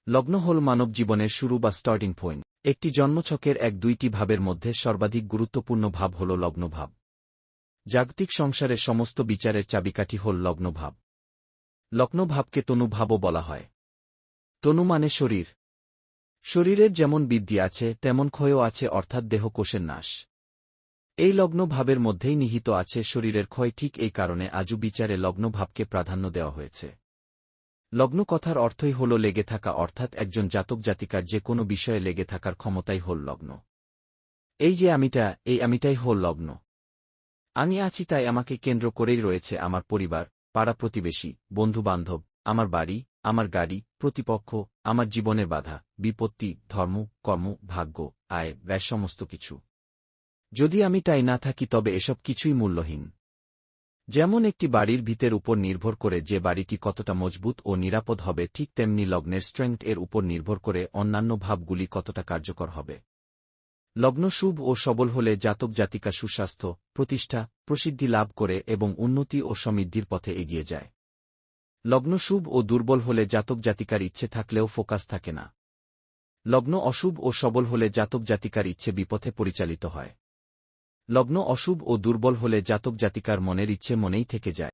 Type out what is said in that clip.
লগ্ন হল মানব জীবনের শুরু বা স্টার্টিং পয়েন্ট। একটি জন্মছকের দুইটি ভাবের মধ্যে সর্বাধিক গুরুত্বপূর্ণ ভাব হল লগ্নভাব। জাগতিক সংসারের সমস্ত বিচারের চাবিকাঠি হল লগ্নভাব। লগ্নভাবকে তনুভাবও বলা হয়। তনু মানে শরীর। শরীরের যেমন বৃদ্ধি আছে তেমন ক্ষয়ও আছে, অর্থাৎ দেহকোষের নাশ। এই লগ্নভাবের মধ্যেই নিহিত আছে শরীরের ক্ষয়। ঠিক এই কারণে আজও বিচারে লগ্নভাবকে প্রাধান্য দেওয়া হয়েছে। লগ্ন কথার অর্থই হল লেগে থাকা, অর্থাৎ একজন জাতক জাতিকার যে কোনো বিষয়ে লেগে থাকার ক্ষমতাই হল লগ্ন। এই যে আমিটা, এই আমিটাই হল লগ্ন। আমি আছি তাই আমাকে কেন্দ্র করেই রয়েছে আমার পরিবার, পাড়া প্রতিবেশী, বন্ধুবান্ধব, আমার বাড়ি, আমার গাড়ি, প্রতিপক্ষ, আমার জীবনের বাধা, বিপত্তি, ধর্ম, কর্ম, ভাগ্য, আয়, ব্যয়, সমস্ত কিছু। যদি আমি তাই না থাকি তবে এসব কিছুই মূল্যহীন। যেমন একটি বাড়ির ভিতের উপর নির্ভর করে যে বাড়িটি কতটা মজবুত ও নিরাপদ হবে, ঠিক তেমনি লগ্নের স্ট্রেংথ এর উপর নির্ভর করে অন্যান্য ভাবগুলি কতটা কার্যকর হবে। লগ্ন শুভ ও সবল হলে জাতক জাতিকা সুস্বাস্থ্য, প্রতিষ্ঠা, প্রসিদ্ধি লাভ করে এবং উন্নতি ও সমৃদ্ধির পথে এগিয়ে যায়। লগ্ন শুভ ও দুর্বল হলে জাতক জাতিকার ইচ্ছে থাকলেও ফোকাস থাকে না। লগ্ন অশুভ ও সবল হলে জাতক জাতিকার ইচ্ছে বিপথে পরিচালিত হয়। লগ্ন অশুভ ও দুর্বল হলে জাতক জাতিকার মনের ইচ্ছে মনেই থেকে যায়।